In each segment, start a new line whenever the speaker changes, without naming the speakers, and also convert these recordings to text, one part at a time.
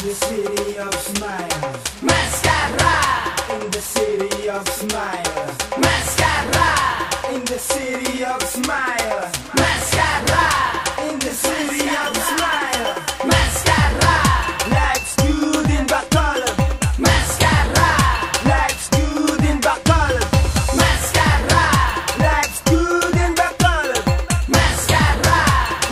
the city of smile.
Mascara
In the city of smile.
Mascara
In the city of smile.
Mascara
In the city of smile.
Mascara
Life's good in Bacolod.
Mascara
Life's good in Bacolod.
Mascara
Life's good in Bacolod.
Mascara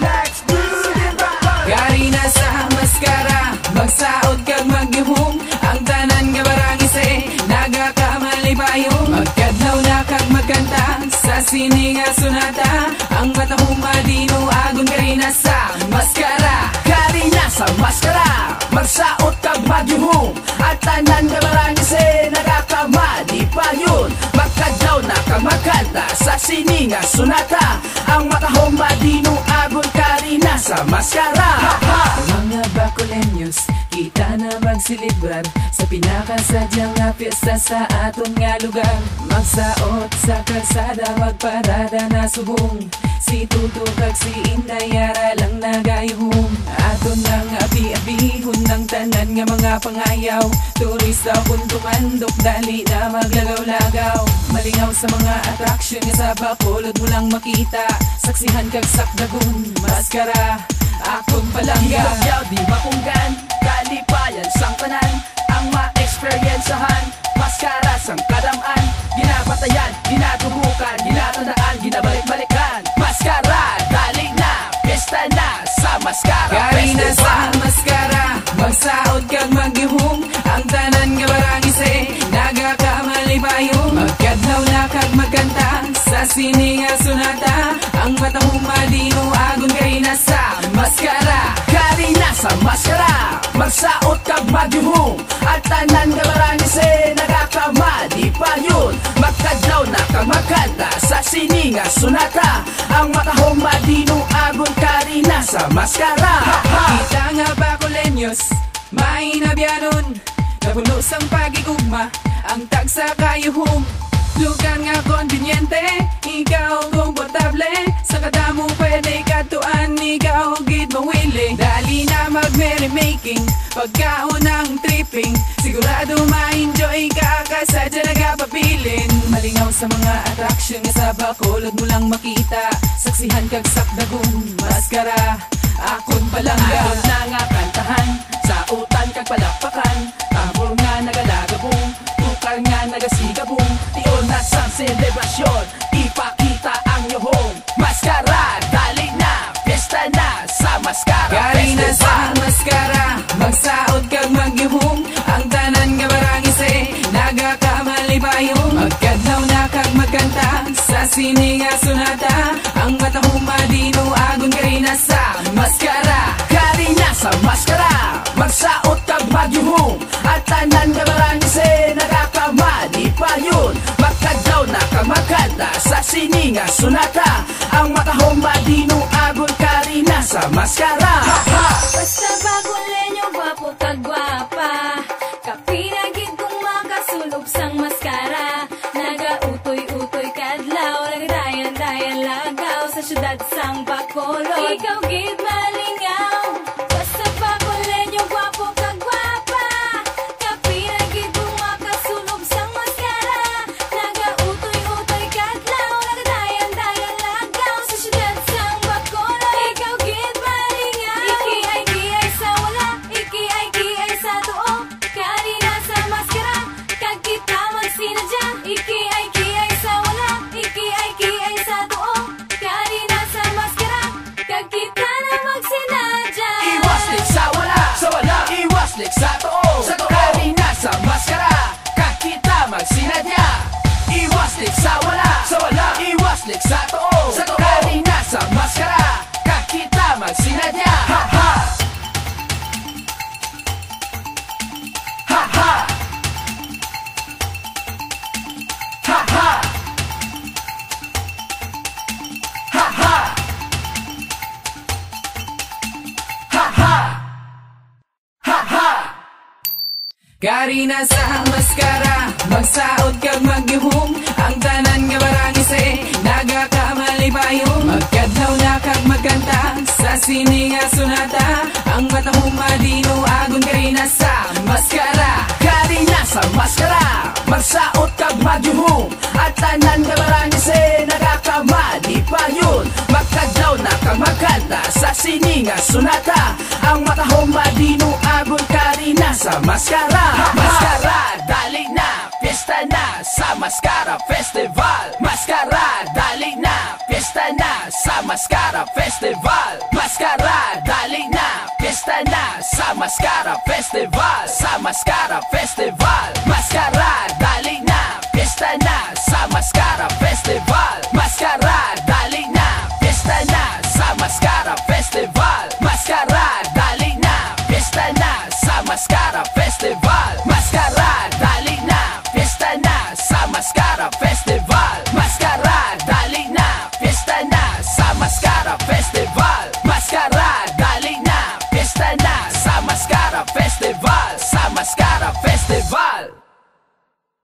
Life's good in Bacolod.
Gari na sa maskara, magsaot kag magyuhong, ang tanan nga barang ise, nagakamali payong. Magkadlaw na kag magkanta, sa sini nga sunata, ang matahong madino, agon gari na sa maskara.
Gari na sa maskara, magsaot kag magyuhong, at tanan nga barang ise, nagakamali pa yun. Magkadlaw na kag magkanta, sa sininga sunata, ang matahong madino, agon kari na sa maskara.
Mga Bacoleños, kita na magsilibrar sa pinakasadyang nga piyesta sa aton nga lugar. Magsaot sa kalsada, magparada na subong, si Tuto kag si Inday ara lang nagayuhong. Aton lang abi-abihon ng tanan nga mga pangayaw, turista puntuman, dali na maglagaw-lagaw. Malingaw sa mga attraction nga sa Bacolod mo lang makita, saksihan kag sakdagon, maskara akong palangga.
Yaw di mapunggan, kalipayan sang tanan, ang ma-experiensahan, maskara sang kadaman, ginapatayan, ginatubukan, ginatandaan, ginabalik-balikan. Maskara, dali na, pesta na sa maskara
Gari na
festival.
sa maskara, magsaot kag magyuhong, ang tanan nga barang ise, nagakamali payong. Magkadlaw na kag magkanta, sa sini nga sunata, ang matahong madino, agon gari na sa maskara.
Gari na sa maskara, magsaot kag magyuhong, at tanan nga barang ise, nagakamali pa yun. Magkadlaw na kag magkanta, sa sininga sunata, ang matahong madino, agon kari na sa maskara.
Kita nga Bacoleños, mainabyanon, napuno sang pagigugma, ang tagsa kayuhong. Lugar nga konbinyente, ikaw komportable, sa kadamo pwede katuan, ikaw gid mawili. Dali na mag-merrymaking, pagkaon ng tripping, sigurado ma-enjoy ka kasadya nagapapilin. Malingaw sa mga attraction nga sa Bacolod mo lang makita, saksihan kag sakdagon, maskara akon palangga.
Ayon na nga kantahan, sa utan kag palakpakan, tambor nga nagalagabong, tukal nga nagasigabong, tiyon na sang selebrasyon, ipakita ang yuhong. Maskara, dali na, pesta na sa maskara
Gari na sa
festival.
maskara, magsaot kag magyuhong, ang tanan nga barang ise, nagakamali payong. Magkadlaw na kag magkanta, sa sini nga sunata, ang matahong madino, agon gari na sa maskara.
Gari na sa maskara, magsaot kag magyuhong, at tanan nga barang ise, nagakamali pa yun. Magkadlaw na kag magkanta, sa sininga sunata, ang matahong madino, agon kari na sa maskara.
Basta Bacoleño, gwapo kag gwapa, kapinagid kong makasulog sang maskara. Nagautoy-utoy kadlaw, nagdayan-dayan lagaw, sa syudad sang Bacolod. Ikaw gid malingaw. Basta Bacoleño, gwapo kag gwapa, kapinagid kong makasulog sang maskara. Nagautoy-utoy kadlaw, nagdayan-dayan lagaw, sa syudad sang Bacolod. Ikaw gid malingaw. Iki ay sa wala, iki ay sa tuo, kari na sa maskara, kag kita magsinadya. Iki ay sa wala, iki ay sa tuo, kari na sa maskara, kag kita na magsinadya.
Iwaslik sa wala, iwaslik sa too, kari na sa maskara, kag kita magsinadya. Iwaslik sa wala, iwaslik sa too, kari na sa maskara, kag kita magsinadya. Ha ha! Ha ha! Ha ha! Ha ha! Ha ha! Ha ha!
Gari na sa maskara, magsaot kag magyuhong, ang tanan nga barang ise, nagakamali payong. Magkadlaw na kag magkanta, sa sini nga sunata, ang matahong madino, agon kari na
Tanan nga marangise nagakamali pa yun. Magkadlaw na kamakanta sa sininga sunata. Ang matahong madino agol karina sa maskara. Maskara, dali na, piyesta na sa Maskara Festival. Maskara, dali na, piyesta na sa Maskara Festival. Maskara, dali na, piyesta na sa Maskara Festival. Sa Maskara Festival. Maskara, dali na, piyesta na sa Maskara Festival. Maskara, dali na, piyesta na sa Maskara Festival. Maskara, dali na, piyesta na sa Maskara Festival. Maskara, dali na, piyesta na sa Maskara Festival. Maskara, dali na, piyesta na sa Maskara Festival.